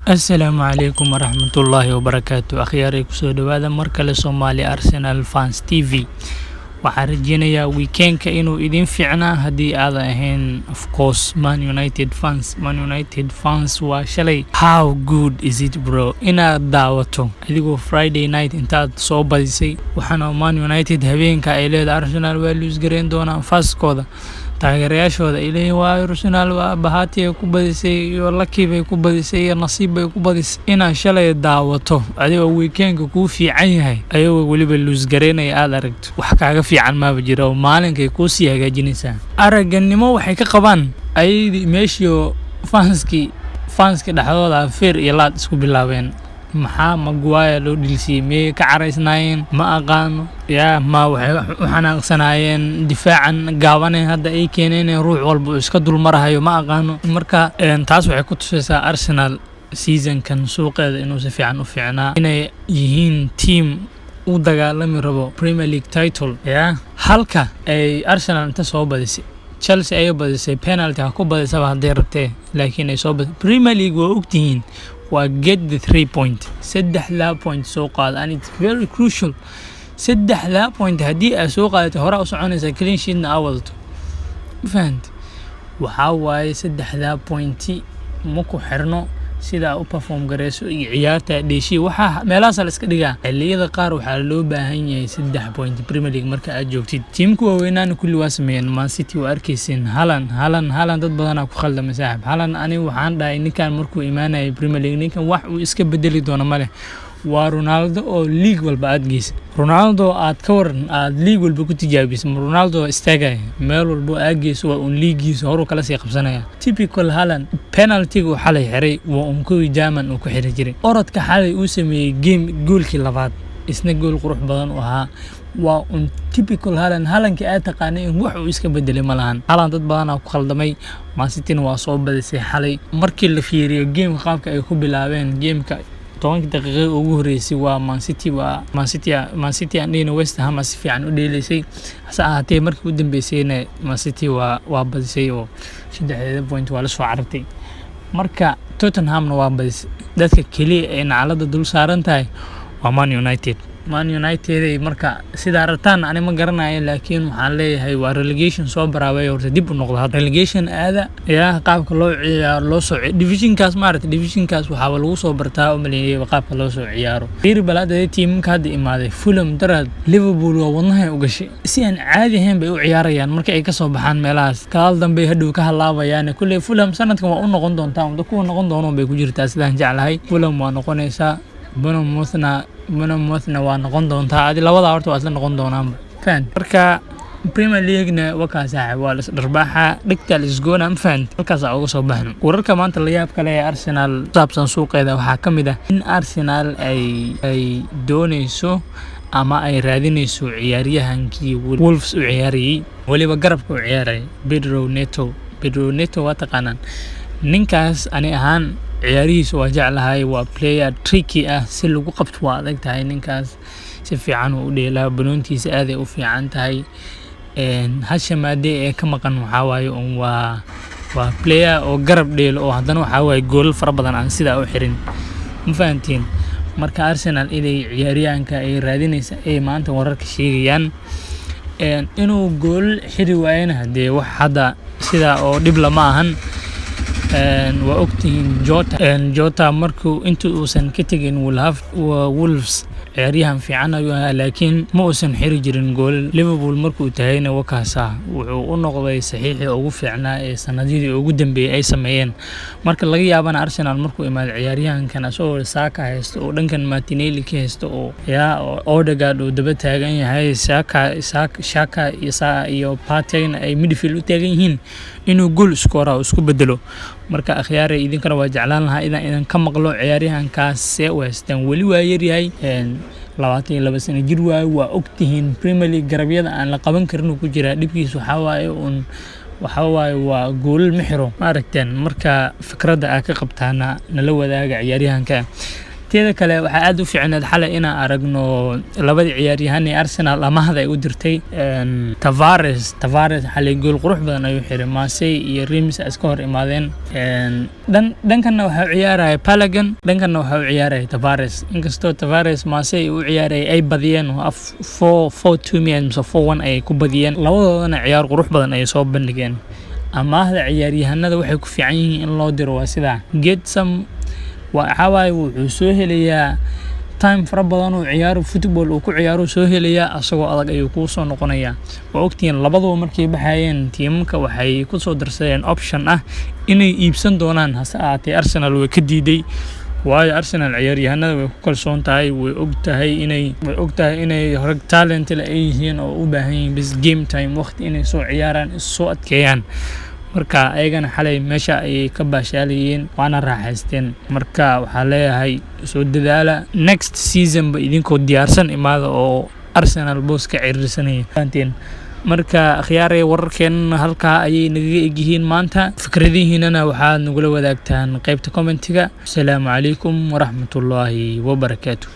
السلام عليكم ورحمة الله وبركاته أخياري كسو دوادا مركل سومالي أرسنال فانس تي في waxaan rajeynayaa weekendka inuu idin fiicnaa haddii aad ahayn of course Man United fans waa shalay. How good is it bro inaad daawato adigoo Friday night intaad soo badisay waxaana Man United habeenka ay leedahay Arsenal waa lose gareyn doonaan faskooda taageerayaashooda ilaahay waa Arsenal waa bahati ku badisay iyo lucky bay ku badisay iyo nasiib bay ku badisay inaa shalay daawato adigoo weekendka ku fiican yahay ayagoo waliba lose gareynay aad aragto wax kaaga fiican ma jiro maalinkay ku sii hagaajinaysaa aragnimo waxay ka qabaan ay meeshiyo fanski dhaxdooda feer iyo laad isku bilaabeen maxaa Maguire loo dhilsiyay mee ka caraysnaayeen ma aqaano yaa ma waxaan difaacan gaabanay hadda ay keeneen ruux walba iska dul marahayo ma aqaano marka taas waxay ku tusaysaa Arsenal season kan suuqeeda inuu si fiican u fiicnaa inay yihiin team u dagaalami rabo Premier League title yaa halka ay Arsenal inta soo badisay Chelsea ay badisay penalty ku badisay hadii rabtay laakiin ay soo badisay Premier League waa ogtihiin waa get the 3 point point soo qaad and it's very crucial 3 point hadii ay soo qaadato hore u soconaysa clean sheet na awalto fahant waxa waaye 3 point ma ku xirno sida u perform gareyso iyo ciyaarta dheeshii waxa meelahaas la iska dhigaa xilliyada qaar waxa loo baahan yahay 3 point Premier League marka aad joogtid teamku waaweynaan kulli waa sameeyeen Man City waa arkaysin Haaland dad badan ku khaldamay saaxib Haaland ani waxaan dhahay ninkan markuu iimaanay Premier League ninkan wax uu iska bedeli doono male waa Ronaldo oo league walba aad geys Ronaldo aad ka waran aad league walba ku tijaabisay Ronaldo istaagay meel walba aad geys waa un leagueiisa hore kala sii qabsanaya typical Haaland penalty uu xalay xiray waa ku German uu ku xiray jiray orodka xalay uu sameeyay game goolkii labaad isna gool qurux badan u ahaa waa un typical Haaland aad taqaanay wax uu iska bedelay malahan Haaland dad badan ku khaldamay Man City waa soo badisay xalay markii la fiiriyo game qaabka ay ku bilaabeen gameka 10 daqiiqo ugu horeysay waa Man City and West Ham si fiican u dheelaysay saacadii markii u dambeysayna Man City waa badisay oo 3 point waa la soo carabtay marka Tottenham waa badisay dadka kaliya ee nacalada dul saaran tahay waa Man United ay marka sida aragtaan ani ma garanayo laakiin waxaan leeyahay waa relegation soo baraabay horta dib u noqdo relegation aada yaa qaabka loo ciyaaro loo soo divisionkaas waxa lagu soo bartaa oo maleeyay qaabka loo soo ciyaaro fiir balada teamka hadda imaaday Fulham darad Liverpool waa wadnahay u gashay si aan caadi ahayn bay u ciyaarayaan marka ay ka soo baxaan meelahaas kaal dambe hadhow ka halaabayaan kullee Fulham sanadkan waa u noqon doontaa kuwa noqon doono bay ku jirtaa sidaan jeclahay Fulham waa noqonaysaa Bournemouth waa noqon doontaa adi labada horta waa isla noqon doonaan fan marka Premier League na waka saaxib waa la dharbaaxa dhigta la isgoona fan halkaas uga soo baxno wararka maanta la yaab kale ee Arsenal saabsan suuqeeda waxaa kamid ah in Arsenal ay doonayso ama ay raadinayso ciyaaryahankii Wolves u ciyaariyay waliba garabka u ciyaaray Pedro Neto waa taqaanaan ninkaas ani ahaan ciyaarihiisa waa jeclahay waa player tricky ah si lagu qabto waa adag tahay ninkaas si fiican u dheelaa banoontiisa aad ay u fiican tahay hashamaade ee ka maqan waxa waaye waa player oo garab dheelo oo haddana waxa waaye gool fara badan aan sida u xirin ma fahantiin marka Arsenal ilay ciyaaryahanka ay raadinaysa ay maanta wararka sheegayaan inuu gool xiri waayna hadee wax hadda sida oo dhib lama ahan waa ogtihiin Jota markuu inta uusan ka tagin Wolves ciyaaryahan fiican ayuu ahaa laakiin ma uusan xiri jirin gool Liverpool markuu tahayna wakaasa wuxuu u noqday saxiixii ugu fiicnaa ee sanadihii ugu dambeeyay ay sameeyeen marka laga yaabana Arsenal markuu imaado ciyaaryahankan asoo Saka haysto oo dhankan Martinelli ka haysto oo Odegaard oo daba taagan yahay Saka iyo Partey ay midfield u taagan yihiin inuu gool score isku bedelo marka akhyaaray idinkana waa jeclaan lahaa idan ka maqlo ciyaaryahankaas West Ham wali waa yar yahay 22 sano jir waa ogtihiin Premier League garabyada aan la qaban karin ku jira dhibkiisu waxa waaye waa gool ma xiro ma aragteen marka fikradda ka qabtaana nala wadaaga ciyaaryahanka teeda kale waxaa aad u fiicneed xalay inaan aragno labadii ciyaaryahan ee Arsenal amahda ay u dirtay Tavares xalay gool qurux badan ayuu xiray. Marseille iyo Reims iska hor imaadeen. Dhankanna waxa uu ciyaarayay Palagan, dhankanna waxa uu ciyaarayay Tavares. Inkastoo Tavares Marseille uu ciyaarayay ay badiyeen 4-2 mise 4-1 ay ku badiyeen, labadoodana ciyaar qurux badan ay soo bandhigeen. Amaahda ciyaaryahanada waxay ku fiican yihiin in loo diro waa sida Getsam waxawaaye wuxuu soo helayaa time fara badan oo ciyaaro football uu ku ciyaaro soo helayaa asagoo adag ayuu ku soo noqonayaa. Waa ogtiin labaduba markay baxayeen tiimka waxay ku soo darsadeen option ah inay iibsan doonaan, hase ahaatee Arsenal way ka diiday. waayo Arsenal ciyaaryahanada way ku kalsoon tahay, way ogtahay inay rag talent leh ay yihiin oo u baahan yihiin bis game time waqti inay soo ciyaaraan soo adkeeyaan. marka ayagana xalay meesha ay ka baashaalayeen waana raaxaysteen. marka waxaa leeyahay soo dadaala next season ba idinkoo diyaarsan imaada oo Arsenal boos ka ciirsanayeen. marka khiyaaray wararkeena halkaa ayay naga egyihiin maanta. fikradihiinana waxaad nagula wadaagtaan qaybta commentiga. Assalaamu calaykum waraxmatullaahi wabarakaatuh.